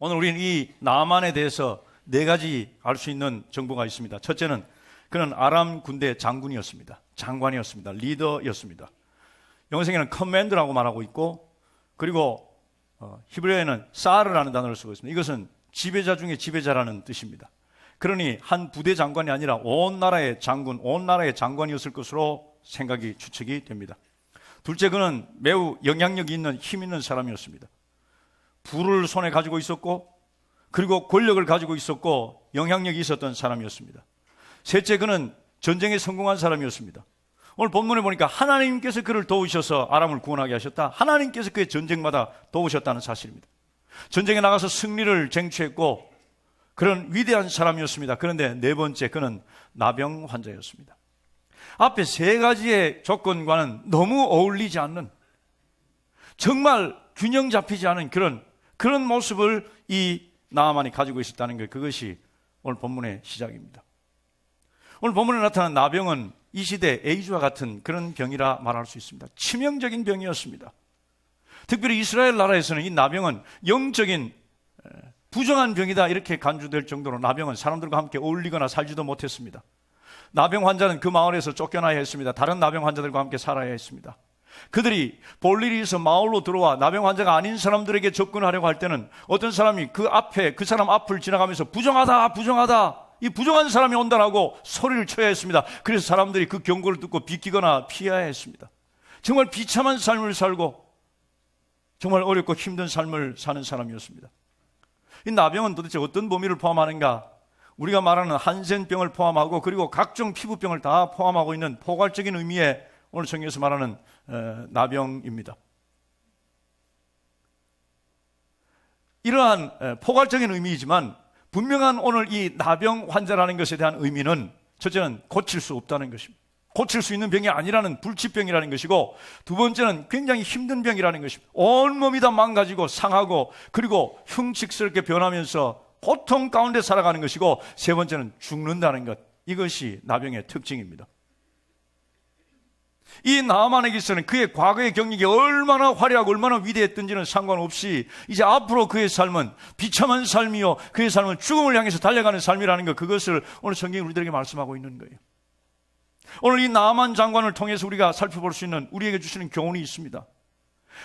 오늘 우리는 이 나만에 대해서 네 가지 알 수 있는 정보가 있습니다. 첫째는 그는 아람 군대 장군이었습니다. 장관이었습니다. 리더였습니다. 영어성에는 커맨드라고 말하고 있고, 그리고 히브리어에는 사르라는 단어를 쓰고 있습니다. 이것은 지배자 중에 지배자라는 뜻입니다. 그러니 한 부대 장관이 아니라 온 나라의 장군, 온 나라의 장관이었을 것으로 생각이 추측이 됩니다. 둘째, 그는 매우 영향력이 있는 힘 있는 사람이었습니다. 부를 손에 가지고 있었고, 그리고 권력을 가지고 있었고, 영향력이 있었던 사람이었습니다. 셋째, 그는 전쟁에 성공한 사람이었습니다. 오늘 본문에 보니까 하나님께서 그를 도우셔서 아람을 구원하게 하셨다. 하나님께서 그의 전쟁마다 도우셨다는 사실입니다. 전쟁에 나가서 승리를 쟁취했고 그런 위대한 사람이었습니다. 그런데 네 번째, 그는 나병 환자였습니다. 앞에 세 가지의 조건과는 너무 어울리지 않는, 정말 균형 잡히지 않은 그런 모습을 이 나아만이 가지고 있었다는 것, 그것이 오늘 본문의 시작입니다. 오늘 본문에 나타난 나병은 이 시대 에이즈와 같은 그런 병이라 말할 수 있습니다. 치명적인 병이었습니다. 특별히 이스라엘 나라에서는 이 나병은 영적인 부정한 병이다 이렇게 간주될 정도로 나병은 사람들과 함께 어울리거나 살지도 못했습니다. 나병 환자는 그 마을에서 쫓겨나야 했습니다. 다른 나병 환자들과 함께 살아야 했습니다. 그들이 볼 일이 있어 마을로 들어와 나병 환자가 아닌 사람들에게 접근하려고 할 때는 어떤 사람이 그 사람 앞을 지나가면서 부정하다, 부정하다, 이 부정한 사람이 온다라고 소리를 쳐야 했습니다. 그래서 사람들이 그 경고를 듣고 비키거나 피해야 했습니다. 정말 비참한 삶을 살고 정말 어렵고 힘든 삶을 사는 사람이었습니다. 이 나병은 도대체 어떤 범위를 포함하는가? 우리가 말하는 한센병을 포함하고 그리고 각종 피부병을 다 포함하고 있는 포괄적인 의미의 오늘 성경에서 말하는 나병입니다. 이러한 포괄적인 의미이지만 분명한 오늘 이 나병 환자라는 것에 대한 의미는 첫째는 고칠 수 없다는 것입니다. 고칠 수 있는 병이 아니라는 불치병이라는 것이고, 두 번째는 굉장히 힘든 병이라는 것입니다. 온몸이 다 망가지고 상하고 그리고 흉측스럽게 변하면서 고통 가운데 살아가는 것이고, 세 번째는 죽는다는 것, 이것이 나병의 특징입니다. 이 나아만에게서는 그의 과거의 경력이 얼마나 화려하고 얼마나 위대했던지는 상관없이 이제 앞으로 그의 삶은 비참한 삶이요, 그의 삶은 죽음을 향해서 달려가는 삶이라는 것, 그것을 오늘 성경이 우리들에게 말씀하고 있는 거예요. 오늘 이 나아만 장관을 통해서 우리가 살펴볼 수 있는, 우리에게 주시는 교훈이 있습니다.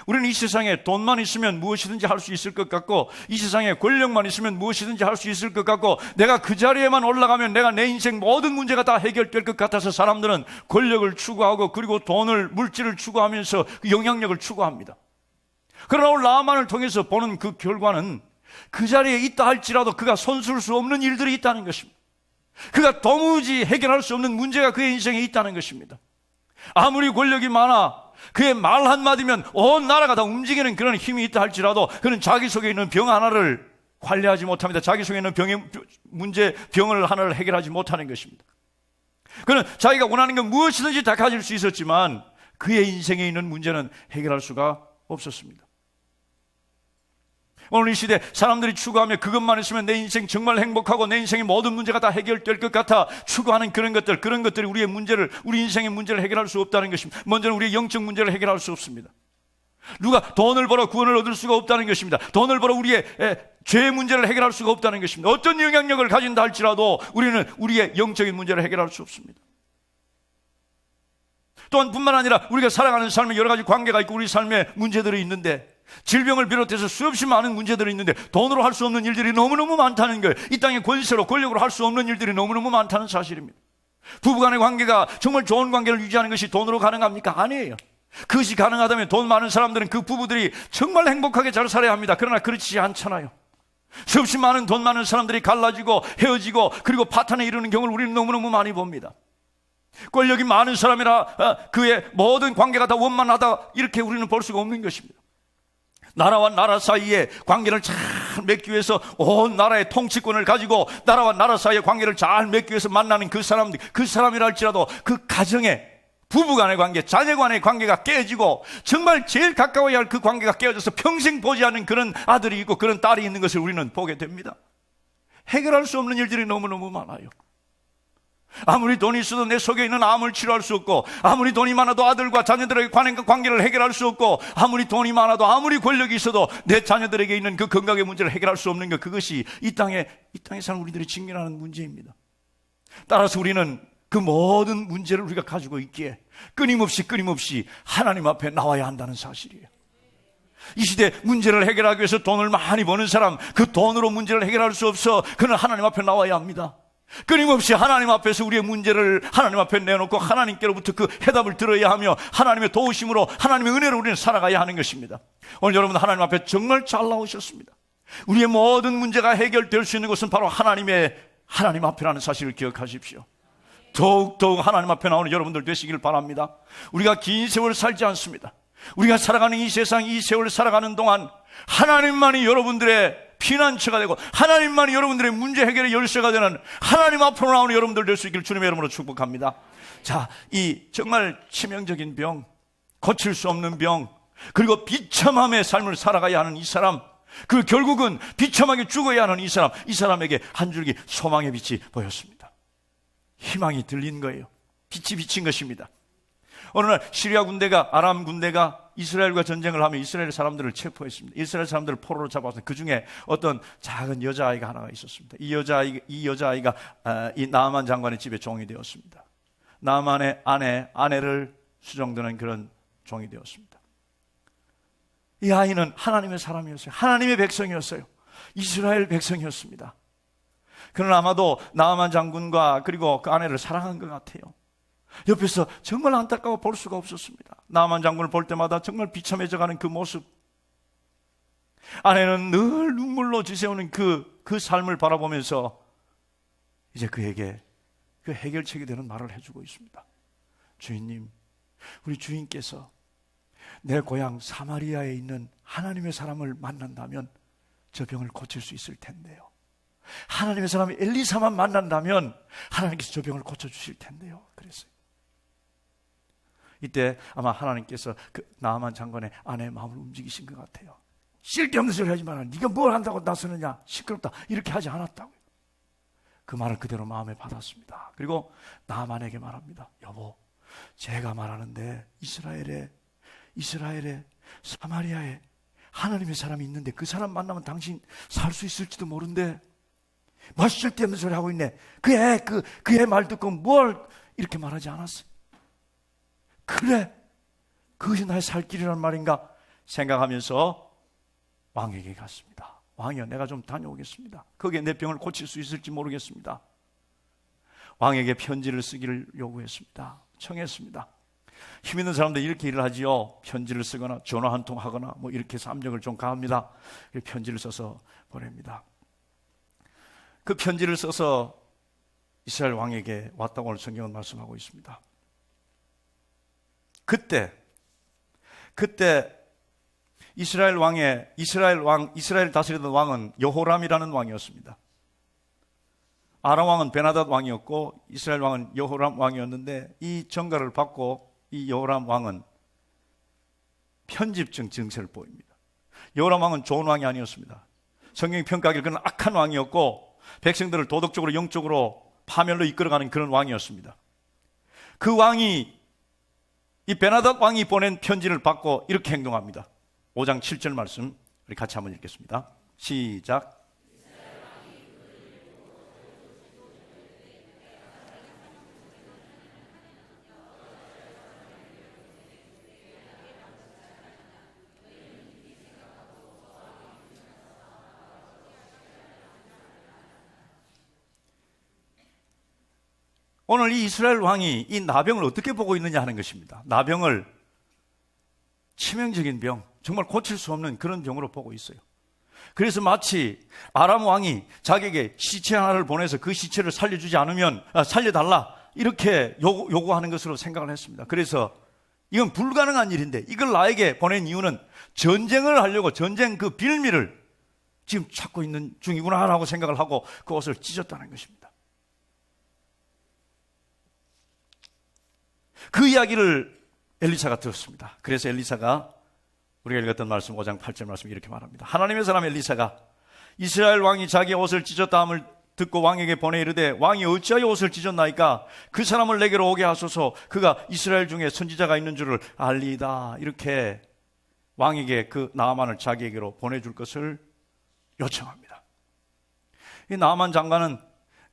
우리는 이 세상에 돈만 있으면 무엇이든지 할 수 있을 것 같고, 이 세상에 권력만 있으면 무엇이든지 할 수 있을 것 같고, 내가 그 자리에만 올라가면 내가 내 인생 모든 문제가 다 해결될 것 같아서 사람들은 권력을 추구하고 그리고 돈을, 물질을 추구하면서 그 영향력을 추구합니다. 그러나 오늘 나아만을 통해서 보는 그 결과는 그 자리에 있다 할지라도 그가 손쓸 수 없는 일들이 있다는 것입니다. 그가 도무지 해결할 수 없는 문제가 그의 인생에 있다는 것입니다. 아무리 권력이 많아 그의 말 한마디면 온 나라가 다 움직이는 그런 힘이 있다 할지라도 그는 자기 속에 있는 병 하나를 관리하지 못합니다. 자기 속에 있는 병을 하나를 해결하지 못하는 것입니다. 그는 자기가 원하는 건 무엇이든지 다 가질 수 있었지만 그의 인생에 있는 문제는 해결할 수가 없었습니다. 오늘 이 시대 사람들이 추구하며 그것만 있으면 내 인생 정말 행복하고 내 인생의 모든 문제가 다 해결될 것 같아 추구하는 그런 것들이 우리 인생의 문제를 해결할 수 없다는 것입니다. 먼저는 우리의 영적 문제를 해결할 수 없습니다. 누가 돈을 벌어 구원을 얻을 수가 없다는 것입니다. 돈을 벌어 우리의 죄의 문제를 해결할 수가 없다는 것입니다. 어떤 영향력을 가진다 할지라도 우리는 우리의 영적인 문제를 해결할 수 없습니다. 또한 뿐만 아니라 우리가 살아가는 삶에 여러 가지 관계가 있고 우리 삶에 문제들이 있는데, 질병을 비롯해서 수없이 많은 문제들이 있는데 돈으로 할 수 없는 일들이 너무너무 많다는 거예요. 이 땅의 권세로, 권력으로 할 수 없는 일들이 너무너무 많다는 사실입니다. 부부간의 관계가 정말 좋은 관계를 유지하는 것이 돈으로 가능합니까? 아니에요. 그것이 가능하다면 돈 많은 사람들은 그 부부들이 정말 행복하게 잘 살아야 합니다. 그러나 그렇지 않잖아요. 수없이 많은 돈 많은 사람들이 갈라지고 헤어지고 그리고 파탄에 이르는 경우를 우리는 너무너무 많이 봅니다. 권력이 많은 사람이라 그의 모든 관계가 다 원만하다 이렇게 우리는 볼 수가 없는 것입니다. 나라와 나라 사이의 관계를 잘 맺기 위해서 온 나라의 통치권을 가지고 나라와 나라 사이의 관계를 잘 맺기 위해서 만나는 그 사람이라 할지라도 그 가정의 부부간의 관계, 자녀간의 관계가 깨지고 정말 제일 가까워야 할 그 관계가 깨어져서 평생 보지 않는 그런 아들이 있고 그런 딸이 있는 것을 우리는 보게 됩니다. 해결할 수 없는 일들이 너무너무 많아요. 아무리 돈이 있어도 내 속에 있는 암을 치료할 수 없고, 아무리 돈이 많아도 아들과 자녀들에게 관계를 해결할 수 없고, 아무리 돈이 많아도 아무리 권력이 있어도 내 자녀들에게 있는 그 건강의 문제를 해결할 수 없는 것, 그것이 이 땅에 사는 우리들이 직면하는 문제입니다. 따라서 우리는 그 모든 문제를 우리가 가지고 있기에 끊임없이 하나님 앞에 나와야 한다는 사실이에요. 이 시대 문제를 해결하기 위해서 돈을 많이 버는 사람, 그 돈으로 문제를 해결할 수 없어. 그는 하나님 앞에 나와야 합니다. 끊임없이 하나님 앞에서 우리의 문제를 하나님 앞에 내놓고 하나님께로부터 그 해답을 들어야 하며 하나님의 도우심으로, 하나님의 은혜로 우리는 살아가야 하는 것입니다. 오늘 여러분 하나님 앞에 정말 잘 나오셨습니다. 우리의 모든 문제가 해결될 수 있는 것은 바로 하나님 앞이라는 사실을 기억하십시오. 더욱 하나님 앞에 나오는 여러분들 되시길 바랍니다. 우리가 긴 세월 살지 않습니다. 우리가 살아가는 이 세상, 이 세월 살아가는 동안 하나님만이 여러분들의 피난처가 되고, 하나님만이 여러분들의 문제 해결의 열쇠가 되는, 하나님 앞으로 나오는 여러분들 될 수 있기를 주님의 이름으로 축복합니다. 자, 이 정말 치명적인 병, 고칠 수 없는 병, 그리고 비참함의 삶을 살아가야 하는 이 사람, 그 결국은 비참하게 죽어야 하는 이 사람에게 한 줄기 소망의 빛이 보였습니다. 희망이 들린 거예요. 빛이 비친 것입니다. 어느 날 시리아 군대가, 아람 군대가 이스라엘과 전쟁을 하며 이스라엘 사람들을 체포했습니다. 이스라엘 사람들을 포로로 잡아서 그 중에 어떤 작은 여자아이가 하나가 있었습니다. 이 여자아이가 이 나아만 장관의 집에 종이 되었습니다. 나아만의 아내를 수종드는 그런 종이 되었습니다. 이 아이는 하나님의 사람이었어요. 하나님의 백성이었어요. 이스라엘 백성이었습니다. 그는 아마도 나아만 장군과 그리고 그 아내를 사랑한 것 같아요. 옆에서 정말 안타까워 볼 수가 없었습니다. 나아만 장군을 볼 때마다 정말 비참해져가는 그 모습, 아내는 늘 눈물로 지새우는 그 삶을 바라보면서 이제 그에게 그 해결책이 되는 말을 해주고 있습니다. 주인님, 우리 주인께서 내 고향 사마리아에 있는 하나님의 사람을 만난다면 저 병을 고칠 수 있을 텐데요. 하나님의 사람 엘리사만 만난다면 하나님께서 저 병을 고쳐주실 텐데요. 그랬어요. 이때 아마 하나님께서 그 나아만 장관의 아내의 마음을 움직이신 것 같아요. 쓸데없는 소리 하지 마라. 네가 뭘 한다고 나서느냐, 시끄럽다, 이렇게 하지 않았다고요. 그 말을 그대로 마음에 받았습니다. 그리고 나아만에게 말합니다. 여보, 제가 말하는데 이스라엘에 사마리아에 하나님의 사람이 있는데 그 사람 만나면 당신 살 수 있을지도 모른대. 뭐 쓸데없는 소리 하고 있네. 그 애 말 듣고 뭘 이렇게 말하지 않았어요. 그래, 그것이 나의 살 길이란 말인가 생각하면서 왕에게 갔습니다. 왕이여, 내가 좀 다녀오겠습니다. 거기에 내 병을 고칠 수 있을지 모르겠습니다. 왕에게 편지를 쓰기를 요구했습니다. 청했습니다. 힘 있는 사람들 이렇게 일을 하지요. 편지를 쓰거나 전화 한 통 하거나 뭐 이렇게 해서 압력을 좀 가합니다. 편지를 써서 보냅니다. 그 편지를 써서 이스라엘 왕에게 왔다고 오늘 성경은 말씀하고 있습니다. 그때 이스라엘 다스리던 왕은 여호람이라는 왕이었습니다. 아람 왕은 베나닷 왕이었고 이스라엘 왕은 여호람 왕이었는데, 이 전가를 받고 이 여호람 왕은 편집증 증세를 보입니다. 여호람 왕은 좋은 왕이 아니었습니다. 성경이 평가하기를 그는 악한 왕이었고 백성들을 도덕적으로 영적으로 파멸로 이끌어가는 그런 왕이었습니다. 그 왕이, 이 베나닷 왕이 보낸 편지를 받고 이렇게 행동합니다. 5장 7절 말씀 우리 같이 한번 읽겠습니다. 시작. 오늘 이 이스라엘 왕이 이 나병을 어떻게 보고 있느냐 하는 것입니다. 나병을 치명적인 병, 정말 고칠 수 없는 그런 병으로 보고 있어요. 그래서 마치 아람 왕이 자기에게 시체 하나를 보내서 그 시체를 살려주지 않으면 살려달라 이렇게 요구하는 것으로 생각을 했습니다. 그래서 이건 불가능한 일인데 이걸 나에게 보낸 이유는 전쟁을 하려고, 전쟁 그 빌미를 지금 찾고 있는 중이구나 라고 생각을 하고 그 옷을 찢었다는 것입니다. 그 이야기를 엘리사가 들었습니다. 그래서 엘리사가 우리가 읽었던 말씀 5장 8절 말씀 이렇게 말합니다. 하나님의 사람 엘리사가 이스라엘 왕이 자기 옷을 찢었다함을 듣고 왕에게 보내 이르되 왕이 어찌하여 옷을 찢었나이까? 그 사람을 내게로 오게 하소서. 그가 이스라엘 중에 선지자가 있는 줄을 알리이다. 이렇게 왕에게 그 나아만을 자기에게로 보내줄 것을 요청합니다. 이 나아만 장관은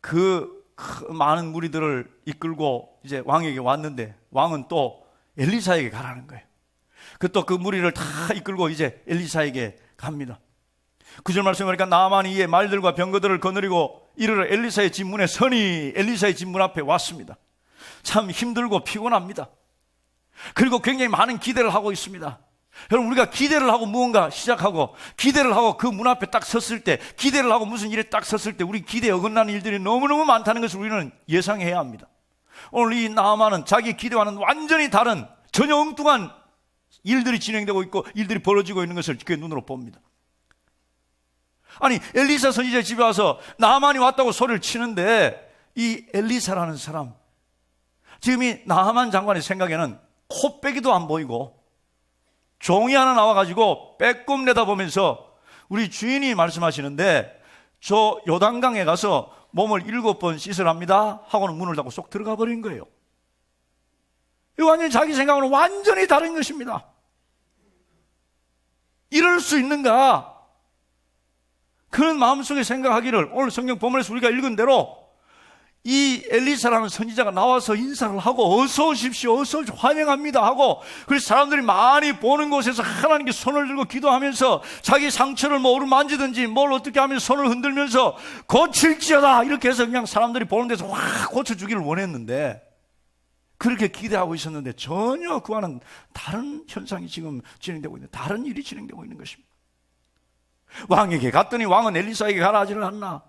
그 많은 무리들을 이끌고 이제 왕에게 왔는데 왕은 또 엘리사에게 가라는 거예요. 그 무리를 다 이끌고 이제 엘리사에게 갑니다. 9절 말씀을 보니까 나아만이 이에 말들과 병거들을 거느리고 이르러 엘리사의 집 문에 서니 엘리사의 집 문 앞에 왔습니다. 참 힘들고 피곤합니다. 그리고 굉장히 많은 기대를 하고 있습니다. 여러분, 우리가 기대를 하고 무언가 시작하고 기대를 하고 그 문 앞에 딱 섰을 때, 기대를 하고 무슨 일에 딱 섰을 때 우리 기대에 어긋나는 일들이 너무너무 많다는 것을 우리는 예상해야 합니다. 오늘 이 나아만은 자기 기대와는 완전히 다른 전혀 엉뚱한 일들이 진행되고 있고 일들이 벌어지고 있는 것을 그의 눈으로 봅니다. 아니, 엘리사 선지자 집에 와서 나아만이 왔다고 소리를 치는데 이 엘리사라는 사람, 지금 이 나아만 장관의 생각에는 코빼기도 안 보이고 종이 하나 나와가지고 빼꼼 내다보면서 우리 주인이 말씀하시는데 저 요단강에 가서 몸을 7번 씻으랍니다 하고는 문을 닫고 쏙 들어가 버린 거예요. 이 완전히 자기 생각으로 완전히 다른 것입니다. 이럴 수 있는가? 그런 마음속에 생각하기를 오늘 성경 본문에서 우리가 읽은 대로 이 엘리사라는 선지자가 나와서 인사를 하고 어서 오십시오, 어서 오십시오, 환영합니다 하고, 그래서 사람들이 많이 보는 곳에서 하나님께 손을 들고 기도하면서 자기 상처를 뭐 어루만지든지 뭘 어떻게 하면서 손을 흔들면서 고칠지어다 이렇게 해서 그냥 사람들이 보는 데서 확 고쳐주기를 원했는데, 그렇게 기대하고 있었는데 전혀 그와는 다른 현상이 지금 진행되고 있는, 다른 일이 진행되고 있는 것입니다. 왕에게 갔더니 왕은 엘리사에게 가라 하지를 않나.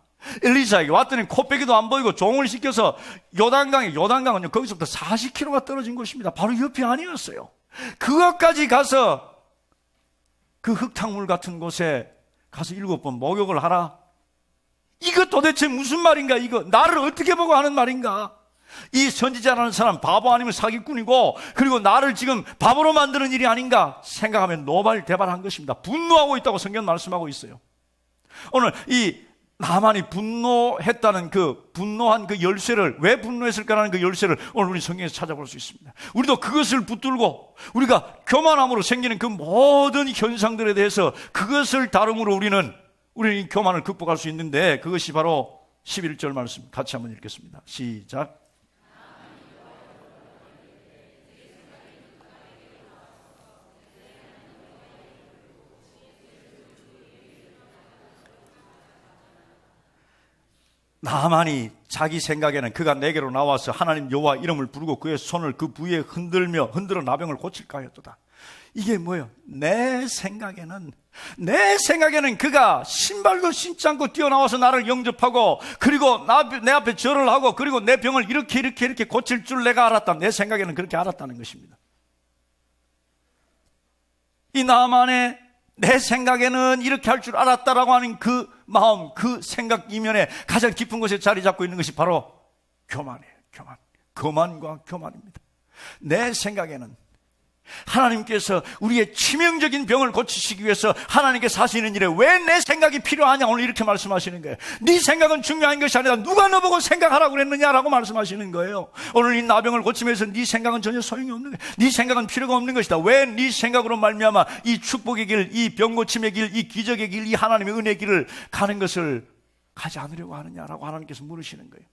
엘리사에게 왔더니 코빼기도 안 보이고 종을 시켜서 요단강은요 거기서부터 40km가 떨어진 곳입니다. 바로 옆이 아니었어요. 그것까지 가서 그 흙탕물 같은 곳에 가서 7번 목욕을 하라. 이거 도대체 무슨 말인가? 이거 나를 어떻게 보고 하는 말인가? 이 선지자라는 사람 바보 아니면 사기꾼이고, 그리고 나를 지금 바보로 만드는 일이 아닌가 생각하면 노발대발한 것입니다. 분노하고 있다고 성경 말씀하고 있어요. 오늘 이 나만이 분노했다는 그 분노한 그 열쇠를, 왜 분노했을까라는 그 열쇠를 오늘 우리 성경에서 찾아볼 수 있습니다. 우리도 그것을 붙들고 우리가 교만함으로 생기는 그 모든 현상들에 대해서 그것을 다름으로 우리는 이 교만을 극복할 수 있는데, 그것이 바로 11절 말씀 같이 한번 읽겠습니다. 시작. 나만이 자기 생각에는 그가 내게로 나와서 하나님 여호와 이름을 부르고 그의 손을 그 부위에 흔들어 나병을 고칠까 하였도다. 이게 뭐예요? 내 생각에는 그가 신발도 신지 않고 뛰어나와서 나를 영접하고, 그리고 내 앞에 절을 하고, 그리고 내 병을 이렇게 고칠 줄 내가 알았다. 내 생각에는 그렇게 알았다는 것입니다. 이 나만의 내 생각에는 이렇게 할 줄 알았다라고 하는 그 마음, 그 생각 이면에 가장 깊은 곳에 자리 잡고 있는 것이 바로 교만이에요. 교만과 교만입니다. 내 생각에는 하나님께서 우리의 치명적인 병을 고치시기 위해서 하나님께서 하시는 일에 왜 내 생각이 필요하냐, 오늘 이렇게 말씀하시는 거예요. 네 생각은 중요한 것이 아니라 누가 너보고 생각하라고 그랬느냐라고 말씀하시는 거예요. 오늘 이 나병을 고치면서 네 생각은 전혀 소용이 없는 거예요. 네 생각은 필요가 없는 것이다. 왜 네 생각으로 말미암아 이 축복의 길, 이 병 고침의 길, 이 기적의 길, 이 하나님의 은혜의 길을 가는 것을 가지 않으려고 하느냐라고 하나님께서 물으시는 거예요.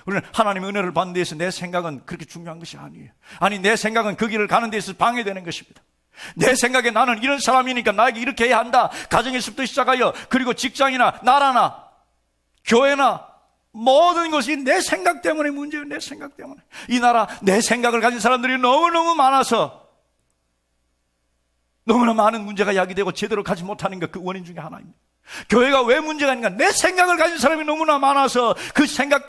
우리는 하나님의 은혜를 받는 데에서 내 생각은 그렇게 중요한 것이 아니에요. 아니, 내 생각은 그 길을 가는 데에서 방해되는 것입니다. 내 생각에 나는 이런 사람이니까 나에게 이렇게 해야 한다. 가정에서부터 시작하여, 그리고 직장이나 나라나 교회나 모든 것이 내 생각 때문에 문제예요. 내 생각 때문에. 이 나라, 내 생각을 가진 사람들이 너무너무 많아서 너무나 많은 문제가 야기되고 제대로 가지 못하는 것, 그 원인 중에 하나입니다. 교회가 왜 문제가 있는가? 내 생각을 가진 사람이 너무나 많아서 그 생각,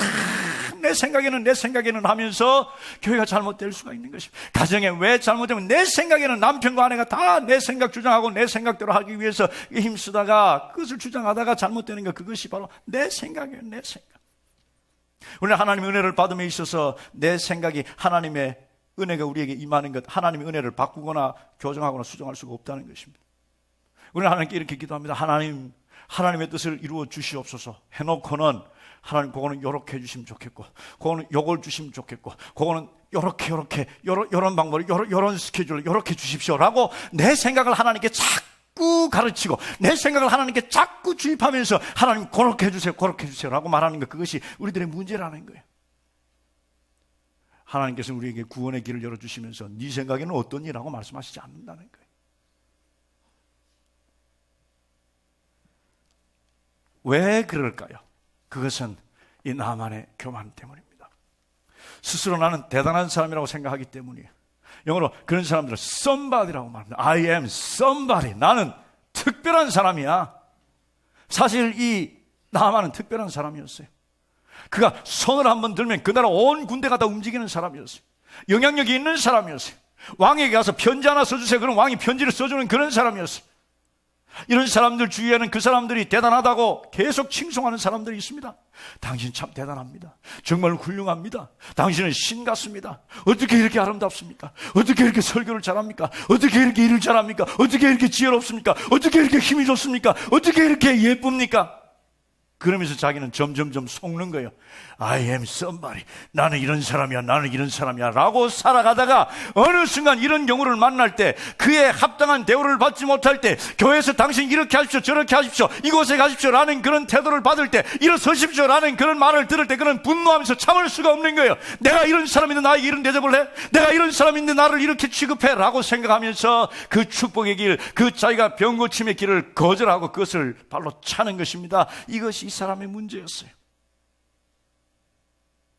내 생각에는 하면서 교회가 잘못될 수가 있는 것입니다. 가정에 왜 잘못되면 내 생각에는 남편과 아내가 다 내 생각 주장하고 내 생각대로 하기 위해서 힘쓰다가 그것을 주장하다가 잘못되는 것, 그것이 바로 내 생각이에요. 내 생각. 우리는 하나님의 은혜를 받음에 있어서 내 생각이 하나님의 은혜가 우리에게 임하는 것, 하나님의 은혜를 바꾸거나 교정하거나 수정할 수가 없다는 것입니다. 우리는 하나님께 이렇게 기도합니다. 하나님, 하나님의 뜻을 이루어 주시옵소서 해놓고는 하나님 그거는 요렇게 해주시면 좋겠고, 그거는 요걸 주시면 좋겠고, 그거는 요렇게 요런 방법으로 요런 스케줄로 요렇게 주십시오라고 내 생각을 하나님께 자꾸 가르치고 내 생각을 하나님께 자꾸 주입하면서 하나님 그렇게 해주세요 그렇게 해주세요라고 말하는 것, 그것이 우리들의 문제라는 거예요. 하나님께서 우리에게 구원의 길을 열어주시면서 네 생각에는 어떠니라고 말씀하시지 않는다는 거예요. 왜 그럴까요? 그것은 이 나만의 교만 때문입니다. 스스로 나는 대단한 사람이라고 생각하기 때문이에요. 영어로 그런 사람들은 somebody라고 말합니다. I am somebody. 나는 특별한 사람이야. 사실 이 나만은 특별한 사람이었어요. 그가 손을 한번 들면 그 나라 온 군대가 다 움직이는 사람이었어요. 영향력이 있는 사람이었어요. 왕에게 가서 편지 하나 써주세요. 그럼 왕이 편지를 써주는 그런 사람이었어요. 이런 사람들 주위에는 그 사람들이 대단하다고 계속 칭송하는 사람들이 있습니다. 당신 참 대단합니다. 정말 훌륭합니다. 당신은 신 같습니다. 어떻게 이렇게 아름답습니까? 어떻게 이렇게 설교를 잘합니까? 어떻게 이렇게 일을 잘합니까? 어떻게 이렇게 지혜롭습니까? 어떻게 이렇게 힘이 좋습니까? 어떻게 이렇게 예쁩니까? 그러면서 자기는 점점점 속는 거예요. I am somebody. 나는 이런 사람이야, 나는 이런 사람이야 라고 살아가다가 어느 순간 이런 경우를 만날 때, 그에 합당한 대우를 받지 못할 때, 교회에서 당신 이렇게 하십시오 저렇게 하십시오 이곳에 가십시오 라는 그런 태도를 받을 때, 일어서십시오 라는 그런 말을 들을 때 그는 분노하면서 참을 수가 없는 거예요. 내가 이런 사람인데 나에게 이런 대접을 해? 내가 이런 사람인데 나를 이렇게 취급해? 라고 생각하면서 그 축복의 길, 그 자기가 병고침의 길을 거절하고 그것을 발로 차는 것입니다. 이것이 이 사람의 문제였어요.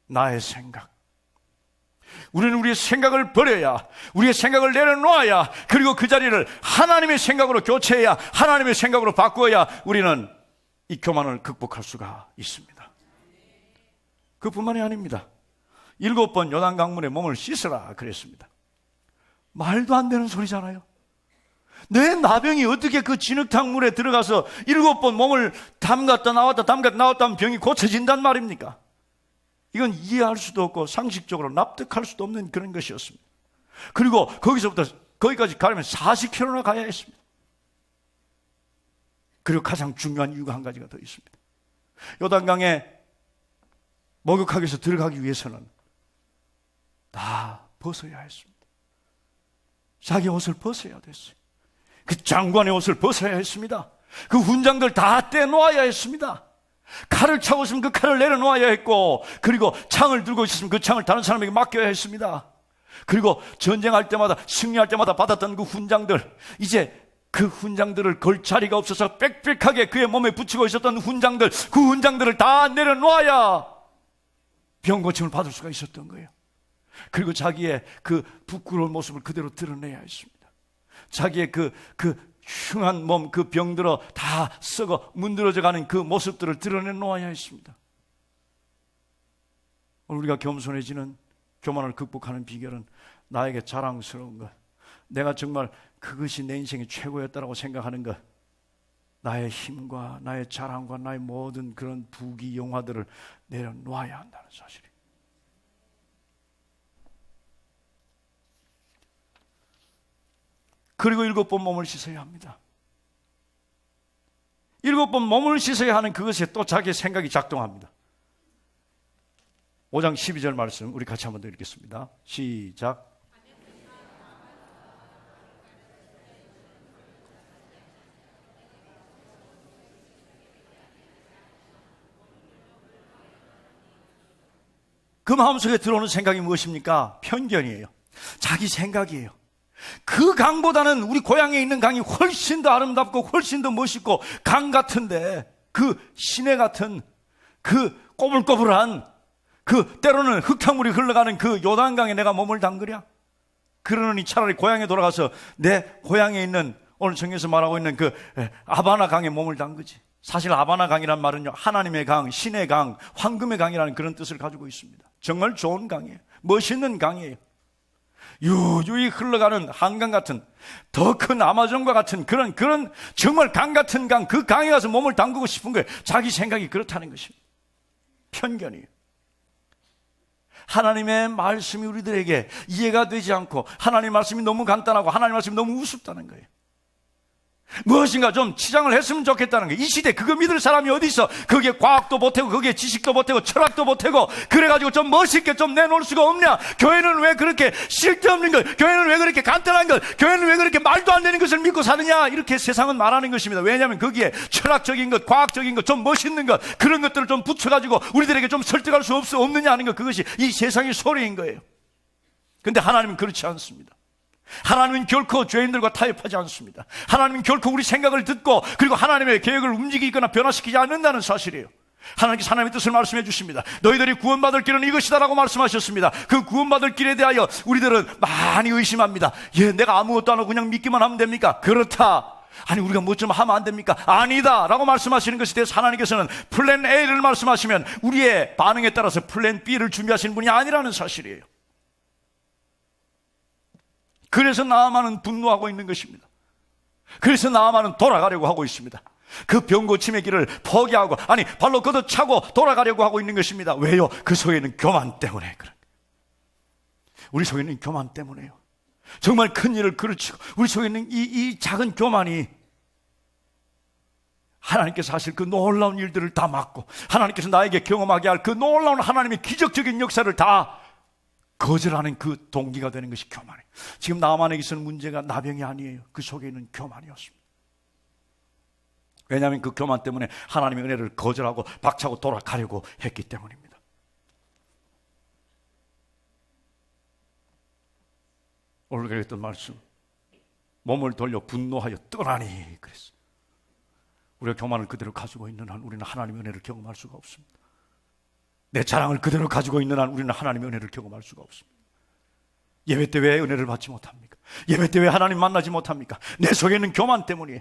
나의 생각. 우리는 우리의 생각을 버려야, 우리의 생각을 내려놓아야, 그리고 그 자리를 하나님의 생각으로 교체해야, 하나님의 생각으로 바꾸어야 우리는 이 교만을 극복할 수가 있습니다. 그뿐만이 아닙니다. 7번 요단강물에 몸을 씻으라 그랬습니다. 말도 안 되는 소리잖아요. 내 나병이 어떻게 그 진흙탕 물에 들어가서 7번 몸을 담갔다 나왔다 담갔다 나왔다 하면 병이 고쳐진단 말입니까? 이건 이해할 수도 없고 상식적으로 납득할 수도 없는 그런 것이었습니다. 그리고 거기서부터 거기까지 가려면 40km나 가야 했습니다. 그리고 가장 중요한 이유가 한 가지가 더 있습니다. 요단강에 목욕하기 위해서 들어가기 위해서는 다 벗어야 했습니다. 자기 옷을 벗어야 됐어요. 그 장관의 옷을 벗어야 했습니다. 그 훈장들 다 떼놓아야 했습니다. 칼을 차고 있으면 그 칼을 내려놓아야 했고, 그리고 창을 들고 있으면 그 창을 다른 사람에게 맡겨야 했습니다. 그리고 전쟁할 때마다, 승리할 때마다 받았던 그 훈장들, 이제 그 훈장들을 걸 자리가 없어서 빽빽하게 그의 몸에 붙이고 있었던 훈장들, 그 훈장들을 다 내려놓아야 병고침을 받을 수가 있었던 거예요. 그리고 자기의 그 부끄러운 모습을 그대로 드러내야 했습니다. 자기의 그 흉한 몸, 그 병들어 다 썩어 문드러져 가는 그 모습들을 드러내놓아야 했습니다. 우리가 겸손해지는, 교만을 극복하는 비결은 나에게 자랑스러운 것, 내가 정말 그것이 내 인생의 최고였다라고 생각하는 것, 나의 힘과 나의 자랑과 나의 모든 그런 부귀 영화들을 내려놓아야 한다는 사실이에요. 그리고 7번 몸을 씻어야 합니다. 7번 몸을 씻어야 하는 그것에 또 자기의 생각이 작동합니다. 5장 12절 말씀 우리 같이 한번 더 읽겠습니다. 시작. 그 마음속에 들어오는 생각이 무엇입니까? 편견이에요. 자기 생각이에요. 그 강보다는 우리 고향에 있는 강이 훨씬 더 아름답고 훨씬 더 멋있고, 강 같은데, 그 시내 같은 그 꼬불꼬불한 그 때로는 흙탕물이 흘러가는 그 요단강에 내가 몸을 담그랴? 그러느니 차라리 고향에 돌아가서 내 고향에 있는, 오늘 성경에서 말하고 있는 그 아바나 강에 몸을 담그지. 사실 아바나 강이란 말은요, 하나님의 강, 신의 강, 황금의 강이라는 그런 뜻을 가지고 있습니다. 정말 좋은 강이에요. 멋있는 강이에요. 유유히 흘러가는 한강 같은, 더 큰 아마존과 같은 그런 정말 강 같은 강, 그 강에 가서 몸을 담그고 싶은 거예요. 자기 생각이 그렇다는 것입니다. 편견이에요. 하나님의 말씀이 우리들에게 이해가 되지 않고, 하나님의 말씀이 너무 간단하고 하나님의 말씀이 너무 우습다는 거예요. 무엇인가 좀 치장을 했으면 좋겠다는 거예요. 이 시대 그거 믿을 사람이 어디 있어? 거기에 과학도 보태고 거기에 지식도 보태고 철학도 보태고 그래가지고 좀 멋있게 좀 내놓을 수가 없냐? 교회는 왜 그렇게 쓸데없는 것, 교회는 왜 그렇게 간단한 것, 교회는 왜 그렇게 말도 안 되는 것을 믿고 사느냐? 이렇게 세상은 말하는 것입니다. 왜냐하면 거기에 철학적인 것, 과학적인 것, 좀 멋있는 것, 그런 것들을 좀 붙여가지고 우리들에게 좀 설득할 수 없느냐 하는 것, 그것이 이 세상의 소리인 거예요. 근데 하나님은 그렇지 않습니다. 하나님은 결코 죄인들과 타협하지 않습니다. 하나님은 결코 우리 생각을 듣고 그리고 하나님의 계획을 움직이거나 변화시키지 않는다는 사실이에요. 하나님께서 하나님의 뜻을 말씀해 주십니다. 너희들이 구원받을 길은 이것이다라고 말씀하셨습니다. 그 구원받을 길에 대하여 우리들은 많이 의심합니다. 내가 아무것도 안 하고 그냥 믿기만 하면 됩니까? 그렇다. 아니 우리가 뭐 좀 하면 안 됩니까? 아니다 라고 말씀하시는 것에 대해서 하나님께서는 플랜 A를 말씀하시면 우리의 반응에 따라서 플랜 B를 준비하시는 분이 아니라는 사실이에요. 그래서 나아만은 분노하고 있는 것입니다. 그래서 나아만은 돌아가려고 하고 있습니다. 그 병고침의 길을 포기하고 발로 걷어차고 돌아가려고 하고 있는 것입니다. 왜요? 그 속에 있는 교만 때문에. 우리 속에 있는 교만 때문에요. 정말 큰 일을 그르치고 우리 속에 있는 이 작은 교만이 하나님께서 하실 그 놀라운 일들을 다 막고 하나님께서 나에게 경험하게 할 그 놀라운 하나님의 기적적인 역사를 다 거절하는 그 동기가 되는 것이 교만이에요. 지금 나만에게 있어는 문제가 나병이 아니에요. 그 속에 있는 교만이었습니다. 왜냐하면 그 교만 때문에 하나님의 은혜를 거절하고 박차고 돌아가려고 했기 때문입니다. 오늘 그랬던 말씀, 몸을 돌려 분노하여 떠나니 그랬어요. 우리가 교만을 그대로 가지고 있는 한 우리는 하나님의 은혜를 경험할 수가 없습니다. 내 자랑을 그대로 가지고 있는 한 우리는 하나님의 은혜를 경험할 수가 없습니다. 예배 때 왜 은혜를 받지 못합니까? 예배 때 왜 하나님 만나지 못합니까? 내 속에 있는 교만 때문이에요.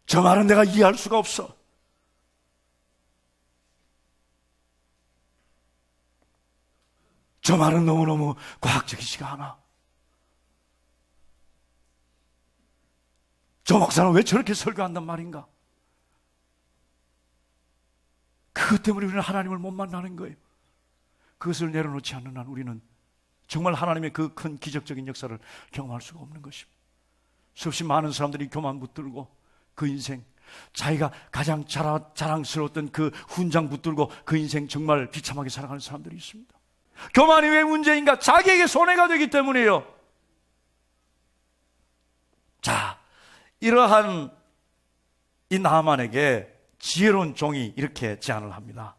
저 말은 내가 이해할 수가 없어. 저 말은 너무너무 과학적이지가 않아. 저 목사는 왜 저렇게 설교한단 말인가? 그것 때문에 우리는 하나님을 못 만나는 거예요. 그것을 내려놓지 않는 한 우리는 정말 하나님의 그 큰 기적적인 역사를 경험할 수가 없는 것입니다. 수없이 많은 사람들이 교만 붙들고 그 인생, 자기가 가장 자랑스러웠던 그 훈장 붙들고 그 인생 정말 비참하게 살아가는 사람들이 있습니다. 교만이 왜 문제인가? 자기에게 손해가 되기 때문이에요. 자, 이러한 이 나아만에게 지혜로운 종이 이렇게 제안을 합니다.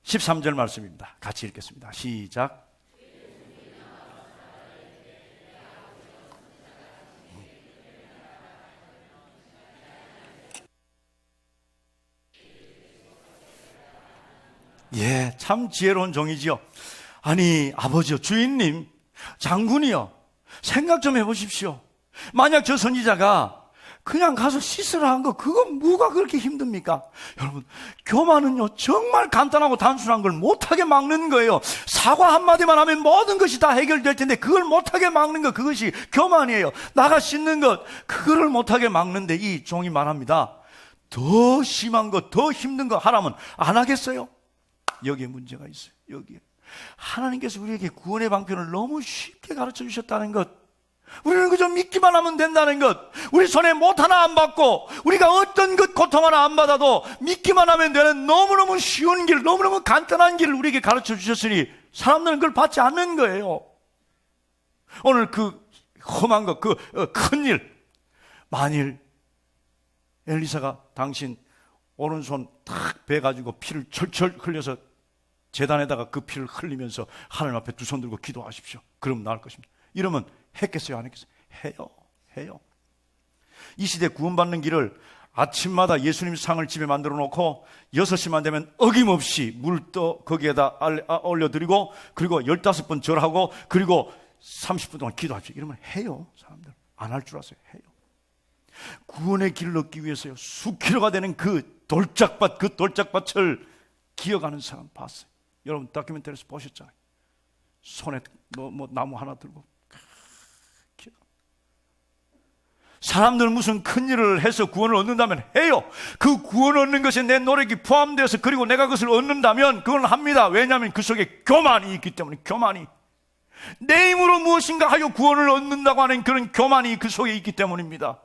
13절 말씀입니다. 같이 읽겠습니다. 시작. 참 지혜로운 종이지요. 아니 아버지요, 주인님, 장군이요, 생각 좀 해보십시오. 만약 저 선지자가 그냥 가서 씻으라 한 거, 그건 뭐가 그렇게 힘듭니까? 여러분, 교만은요 정말 간단하고 단순한 걸 못하게 막는 거예요. 사과 한마디만 하면 모든 것이 다 해결될 텐데 그걸 못하게 막는 것, 그것이 교만이에요. 나가 씻는 것, 그거를 못하게 막는데 이 종이 말합니다. 더 심한 거, 더 힘든 거 하라면 안 하겠어요? 여기에 문제가 있어요. 여기에 하나님께서 우리에게 구원의 방편을 너무 쉽게 가르쳐 주셨다는 것, 우리는 그저 믿기만 하면 된다는 것, 우리 손에 못 하나 안 받고 우리가 어떤 것 고통 하나 안 받아도 믿기만 하면 되는 너무너무 쉬운 길, 너무너무 간단한 길을 우리에게 가르쳐 주셨으니 사람들은 그걸 받지 않는 거예요. 오늘 그 험한 것, 그 큰일, 만일 엘리사가 당신 오른손 탁 베가지고 피를 철철 흘려서 제단에다가 그 피를 흘리면서 하나님 앞에 두 손 들고 기도하십시오, 그러면 나을 것입니다. 이러면 했겠어요, 안 했겠어요? 해요. 이 시대 구원받는 길을 아침마다 예수님 상을 집에 만들어 놓고 6시만 되면 어김없이 물도 거기에다 올려드리고 그리고 15번 절하고 그리고 30분 동안 기도하십시오. 이러면 해요. 사람들 안 할 줄 아세요? 해요. 구원의 길을 얻기 위해서요, 수킬로가 되는 그 돌짝밭을 기어가는 사람 봤어요. 여러분 다큐멘터리에서 보셨잖아요. 손에 뭐 나무 하나 들고 사람들 무슨 큰일을 해서 구원을 얻는다면 해요. 그 구원 얻는 것에 내 노력이 포함되어서 그리고 내가 그것을 얻는다면 그건 합니다. 왜냐하면 그 속에 교만이 있기 때문에. 교만이 내 힘으로 무엇인가 하여 구원을 얻는다고 하는 그런 교만이 그 속에 있기 때문입니다.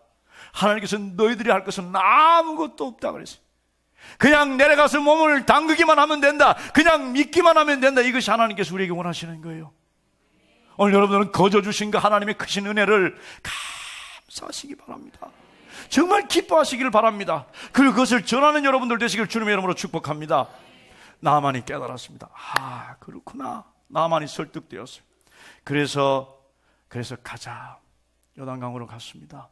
하나님께서 너희들이 할 것은 아무것도 없다 그랬어요. 그냥 내려가서 몸을 담그기만 하면 된다, 그냥 믿기만 하면 된다. 이것이 하나님께서 우리에게 원하시는 거예요. 오늘 여러분들은 거저 주신 그 하나님의 크신 은혜를 감사하시기 바랍니다. 정말 기뻐하시기를 바랍니다. 그리고 그것을 전하는 여러분들 되시길 주님의 이름으로 축복합니다. 나만이 깨달았습니다. 아, 그렇구나. 나만이 설득되었어요. 그래서 가자. 요단강으로 갔습니다.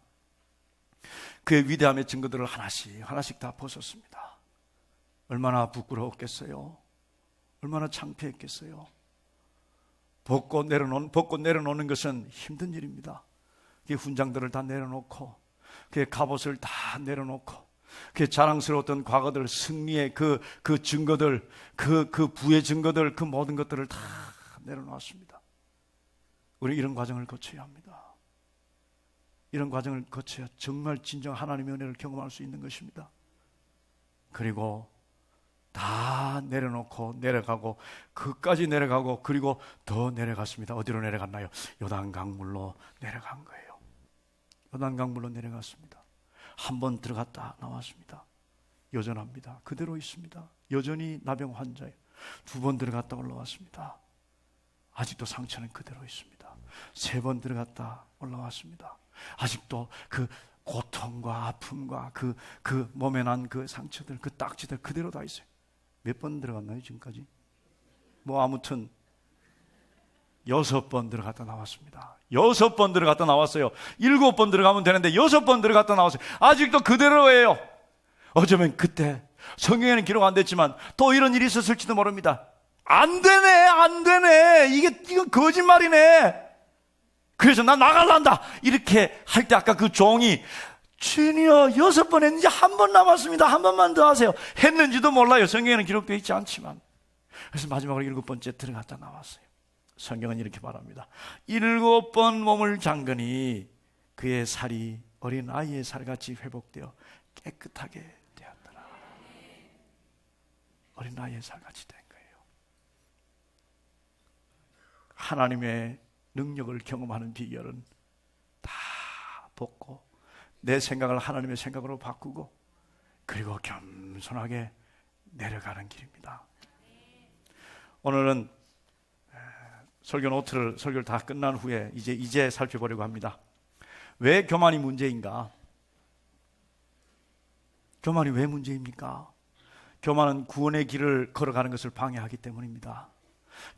그의 위대함의 증거들을 하나씩 다 벗었습니다. 얼마나 부끄러웠겠어요. 얼마나 창피했겠어요. 벗고 내려놓는 것은 힘든 일입니다. 그의 훈장들을 다 내려놓고, 그의 갑옷을 다 내려놓고, 그의 자랑스러웠던 과거들, 승리의 그 증거들, 그 부의 증거들, 그 모든 것들을 다 내려놓았습니다. 우리 이런 과정을 거쳐야 합니다. 이런 과정을 거쳐야 정말 진정 하나님의 은혜를 경험할 수 있는 것입니다. 그리고 다 내려놓고 내려가고, 그까지 내려가고, 그리고 더 내려갔습니다. 어디로 내려갔나요? 요단강물로 내려간 거예요. 요단강물로 내려갔습니다. 한 번 들어갔다 나왔습니다. 여전합니다. 그대로 있습니다. 여전히 나병 환자예요. 두 번 들어갔다 올라왔습니다. 아직도 상처는 그대로 있습니다. 세 번 들어갔다 올라왔습니다. 아직도 그 고통과 아픔과 그 몸에 난 그 상처들, 그 딱지들 그대로 다 있어요. 몇 번 들어갔나요 지금까지? 아무튼 6번 들어갔다 나왔습니다. 6번 들어갔다 나왔어요. 7번 들어가면 되는데 6번 들어갔다 나왔어요. 아직도 그대로예요. 어쩌면 그때 성경에는 기록 안 됐지만 또 이런 일이 있었을지도 모릅니다. 안 되네. 이건 거짓말이네. 그래서 나 나갈란다. 이렇게 할 때 아까 그 종이, 주님이여 6번 했는지 한 번 남았습니다. 한 번만 더 하세요. 했는지도 몰라요. 성경에는 기록되어 있지 않지만. 그래서 마지막으로 7번째 들어갔다 나왔어요. 성경은 이렇게 말합니다. 7번 몸을 잠그니 그의 살이 어린 아이의 살같이 회복되어 깨끗하게 되었더라. 어린 아이의 살같이 된 거예요. 하나님의 능력을 경험하는 비결은 다 벗고 내 생각을 하나님의 생각으로 바꾸고, 그리고 겸손하게 내려가는 길입니다. 오늘은 설교 노트를, 설교를 다 끝난 후에 이제 살펴보려고 합니다. 왜 교만이 문제인가? 교만이 왜 문제입니까? 교만은 구원의 길을 걸어가는 것을 방해하기 때문입니다.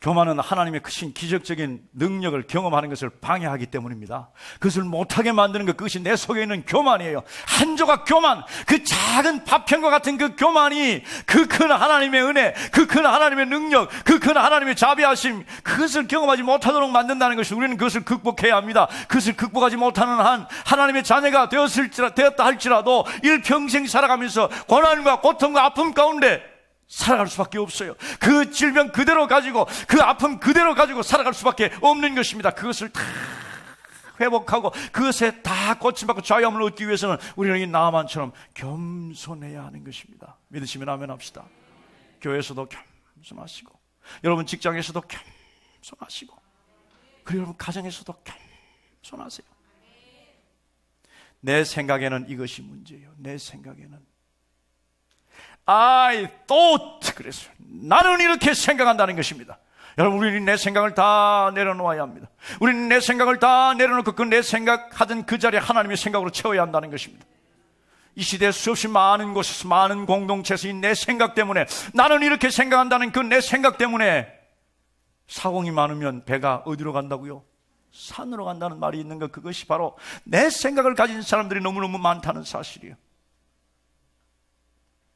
교만은 하나님의 크신 기적적인 능력을 경험하는 것을 방해하기 때문입니다. 그것을 못하게 만드는 것, 그것이 내 속에 있는 교만이에요. 한 조각 교만, 그 작은 파편과 같은 그 교만이 그 큰 하나님의 은혜, 그 큰 하나님의 능력, 그 큰 하나님의 자비하심, 그것을 경험하지 못하도록 만든다는 것이, 우리는 그것을 극복해야 합니다. 그것을 극복하지 못하는 한 하나님의 자녀가 되었다 할지라도 일평생 살아가면서 고난과 고통과 아픔 가운데 살아갈 수밖에 없어요. 그 질병 그대로 가지고, 그 아픔 그대로 가지고 살아갈 수밖에 없는 것입니다. 그것을 다 회복하고 그것에 다 고침받고 자유함을 얻기 위해서는 우리는 이 나만처럼 겸손해야 하는 것입니다. 믿으시면 아멘 합시다. 교회에서도 겸손하시고, 여러분 직장에서도 겸손하시고, 그리고 여러분 가정에서도 겸손하세요. 내 생각에는 이것이 문제예요. 내 생각에는 I thought, 그랬어요. 나는 이렇게 생각한다는 것입니다. 여러분, 우리는 내 생각을 다 내려놓아야 합니다. 우리는 내 생각을 다 내려놓고 그 내 생각하던 그 자리에 하나님의 생각으로 채워야 한다는 것입니다. 이 시대에 수없이 많은 곳에서, 많은 공동체에서 이 내 생각 때문에, 나는 이렇게 생각한다는 그 내 생각 때문에 사공이 많으면 배가 어디로 간다고요? 산으로 간다는 말이 있는 것, 그것이 바로 내 생각을 가진 사람들이 너무너무 많다는 사실이에요.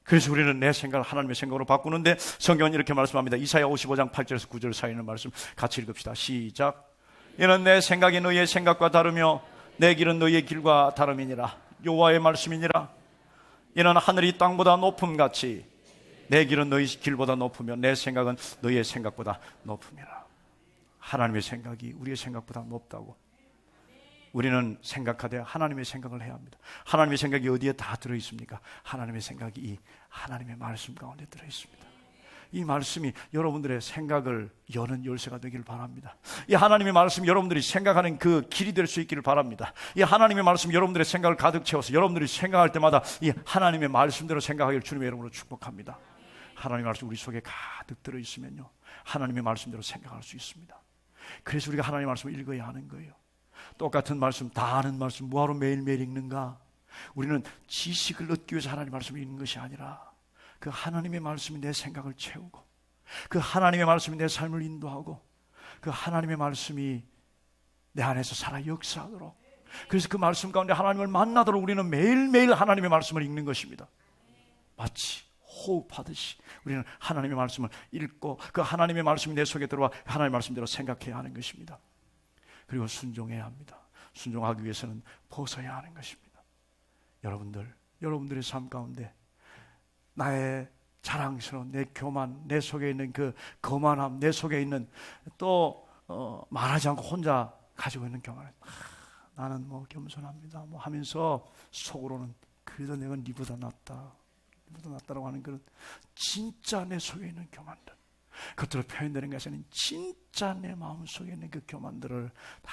그래서 우리는 내 생각을 하나님의 생각으로 바꾸는데, 성경은 이렇게 말씀합니다. 이사야 55장 8절에서 9절 사이에 있는 말씀 같이 읽읍시다. 시작. 이는 내 생각이 너희의 생각과 다르며 내 길은 너희의 길과 다름이니라. 여호와의 말씀이니라. 이는 하늘이 땅보다 높음같이 내 길은 너희 길보다 높으며 내 생각은 너희의 생각보다 높음이라. 하나님의 생각이 우리의 생각보다 높다고 우리는 생각하되 하나님의 생각을 해야 합니다. 하나님의 생각이 어디에 다 들어있습니까? 하나님의 생각이 이 하나님의 말씀 가운데 들어있습니다. 이 말씀이 여러분들의 생각을 여는 열쇠가 되기를 바랍니다. 이 하나님의 말씀 여러분들이 생각하는 그 길이 될 수 있기를 바랍니다. 이 하나님의 말씀 여러분들의 생각을 가득 채워서 여러분들이 생각할 때마다 이 하나님의 말씀대로 생각하기를 주님의 이름으로 축복합니다. 하나님의 말씀 우리 속에 가득 들어있으면요, 하나님의 말씀대로 생각할 수 있습니다. 그래서 우리가 하나님의 말씀을 읽어야 하는 거예요. 똑같은 말씀, 다 아는 말씀 뭐하러 매일매일 읽는가? 우리는 지식을 얻기 위해서 하나님의 말씀을 읽는 것이 아니라 그 하나님의 말씀이 내 생각을 채우고 그 하나님의 말씀이 내 삶을 인도하고 그 하나님의 말씀이 내 안에서 살아 역사하도록, 그래서 그 말씀 가운데 하나님을 만나도록 우리는 매일매일 하나님의 말씀을 읽는 것입니다. 마치 호흡하듯이 우리는 하나님의 말씀을 읽고 그 하나님의 말씀이 내 속에 들어와 하나님의 말씀대로 생각해야 하는 것입니다. 그리고 순종해야 합니다. 순종하기 위해서는 벗어야 하는 것입니다. 여러분들의 삶 가운데 나의 자랑스러운 내 교만, 내 속에 있는 그 거만함, 내 속에 있는 또 말하지 않고 혼자 가지고 있는 교만, 나는 뭐 겸손합니다 뭐 하면서 속으로는 그래도 내가 니보다 낫다라고 하는 그런 진짜 내 속에 있는 교만들, 겉으로 표현되는 것에는 진짜 내 마음속에 있는 그 교만들을 다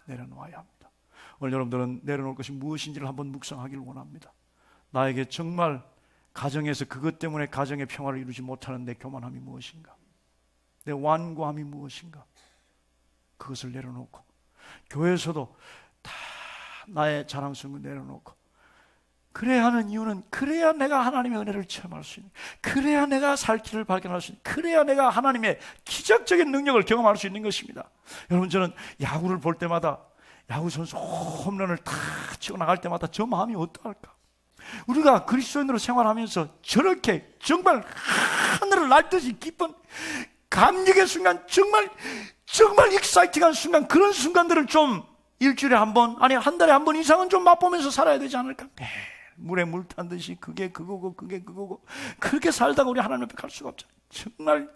내려놓아야 합니다. 오늘 여러분들은 내려놓을 것이 무엇인지를 한번 묵상하기를 원합니다. 나에게 정말 가정에서 그것 때문에 가정의 평화를 이루지 못하는 내 교만함이 무엇인가, 내 완고함이 무엇인가, 그것을 내려놓고 교회에서도 다 나의 자랑스러운 걸 내려놓고, 그래야 하는 이유는 그래야 내가 하나님의 은혜를 체험할 수 있는, 그래야 내가 살 길을 발견할 수 있는, 그래야 내가 하나님의 기적적인 능력을 경험할 수 있는 것입니다. 여러분, 저는 야구를 볼 때마다 야구 선수 홈런을 다 치고 나갈 때마다 저 마음이 어떠할까? 우리가 그리스도인으로 생활하면서 저렇게 정말 하늘을 날듯이 기쁜 감격의 순간, 정말 익사이팅한 순간, 그런 순간들을 좀 일주일에 한 번, 아니 한 달에 한 번 이상은 좀 맛보면서 살아야 되지 않을까? 물에 물 탄 듯이 그게 그거고 그렇게 살다가 우리 하나님 앞에 갈 수가 없잖아요. 정말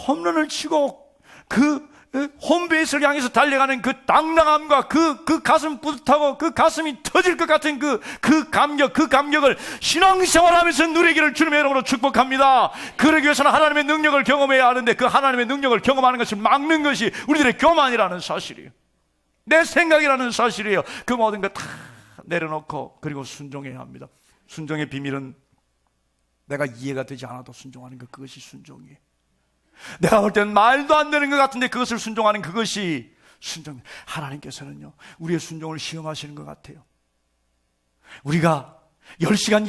홈런을 치고 그 홈베이스를 향해서 달려가는 그 당당함과 그 가슴 뿌듯하고 그 가슴이 터질 것 같은 그 감격을 신앙생활하면서 누리기를 주님의 이름으로 축복합니다. 그러기 위해서는 하나님의 능력을 경험해야 하는데, 그 하나님의 능력을 경험하는 것을 막는 것이 우리들의 교만이라는 사실이에요. 내 생각이라는 사실이에요. 그 모든 것 다 내려놓고 그리고 순종해야 합니다. 순종의 비밀은 내가 이해가 되지 않아도 순종하는 것, 그것이 순종이에요. 내가 볼 때는 말도 안 되는 것 같은데 그것을 순종하는 그것이 순종. 하나님께서는요, 우리의 순종을 시험하시는 것 같아요. 우리가 10시간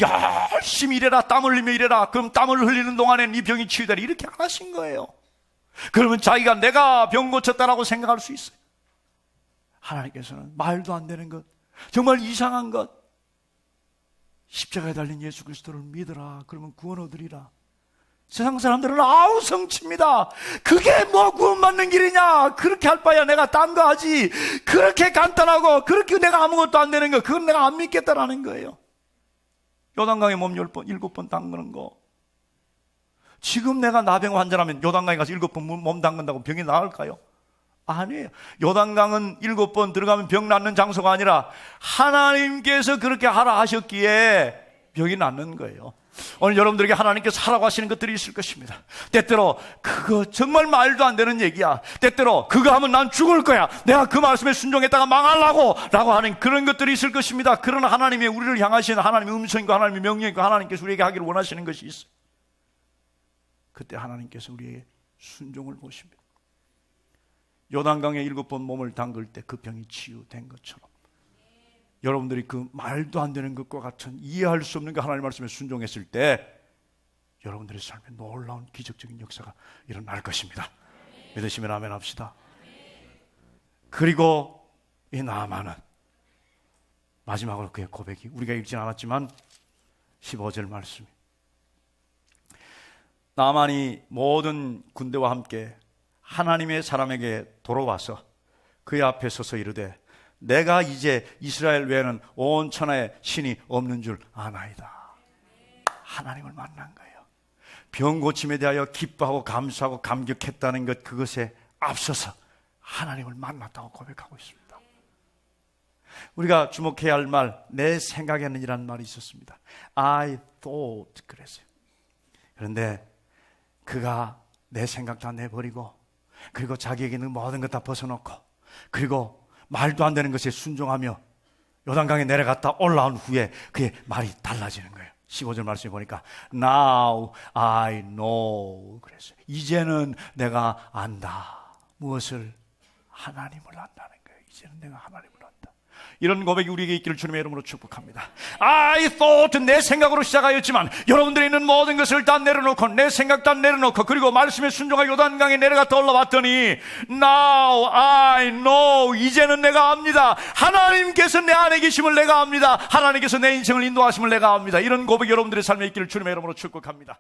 열심히 일해라, 땀 흘리며 일해라, 그럼 땀을 흘리는 동안에 네 병이 치유되라, 이렇게 안 하신 거예요. 그러면 자기가 내가 병 고쳤다라고 생각할 수 있어요. 하나님께서는 말도 안 되는 것, 정말 이상한 것, 십자가에 달린 예수 그리스도를 믿으라, 그러면 구원 얻으리라. 세상 사람들은 아우 성칩니다. 그게 뭐 구원받는 길이냐, 그렇게 할 바야 내가 딴 거 하지, 그렇게 간단하고 그렇게 내가 아무것도 안 되는 거, 그건 내가 안 믿겠다라는 거예요. 요단강에 몸 7번 담그는 거, 지금 내가 나병 환자라면 요단강에 가서 7번 몸 담근다고 병이 나을까요? 아니에요. 요단강은 7번 들어가면 병 낫는 장소가 아니라 하나님께서 그렇게 하라 하셨기에 병이 낫는 거예요. 오늘 여러분들에게 하나님께서 하라고 하시는 것들이 있을 것입니다. 때때로 그거 정말 말도 안 되는 얘기야, 때때로 그거 하면 난 죽을 거야, 내가 그 말씀에 순종했다가 망하려고 라고 하는 그런 것들이 있을 것입니다. 그러나 하나님의 우리를 향하시는 하나님의 음성과 하나님의 명령과 하나님께서 우리에게 하기를 원하시는 것이 있어요. 그때 하나님께서 우리의 순종을 보십니다. 요단강에 7번 몸을 담글 때 그 병이 치유된 것처럼 여러분들이 그 말도 안 되는 것과 같은 이해할 수 없는 그 하나님의 말씀에 순종했을 때 여러분들의 삶에 놀라운 기적적인 역사가 일어날 것입니다. 믿으시면 아멘 합시다. 그리고 이 나아만은 마지막으로 그의 고백이, 우리가 읽진 않았지만 15절 말씀이, 나아만이 모든 군대와 함께 하나님의 사람에게 돌아와서 그의 앞에 서서 이르되 내가 이제 이스라엘 외에는 온 천하에 신이 없는 줄 아나이다. 하나님을 만난 거예요. 병 고침에 대하여 기뻐하고 감사하고 감격했다는 것, 그것에 앞서서 하나님을 만났다고 고백하고 있습니다. 우리가 주목해야 할 말, 내 생각에는 이란 말이 있었습니다. I thought 그랬어요. 그런데 그가 내 생각 다 내버리고, 그리고 자기에게 있는 모든 것 다 벗어놓고, 그리고 말도 안 되는 것에 순종하며 요단강에 내려갔다 올라온 후에 그의 말이 달라지는 거예요. 15절 말씀에 보니까 Now I know. 그랬어요. 이제는 내가 안다. 무엇을? 하나님을 안다는 거예요. 이제는 내가 하나님을 안다. 이런 고백이 우리에게 있기를 주님의 이름으로 축복합니다. I thought, 내 생각으로 시작하였지만 여러분들이 있는 모든 것을 다 내려놓고, 내 생각 다 내려놓고, 그리고 말씀에 순종하여 요단강에 내려갔다 올라왔더니 Now I know. 이제는 내가 압니다. 하나님께서 내 안에 계심을 내가 압니다. 하나님께서 내 인생을 인도하심을 내가 압니다. 이런 고백이 여러분들의 삶에 있기를 주님의 이름으로 축복합니다.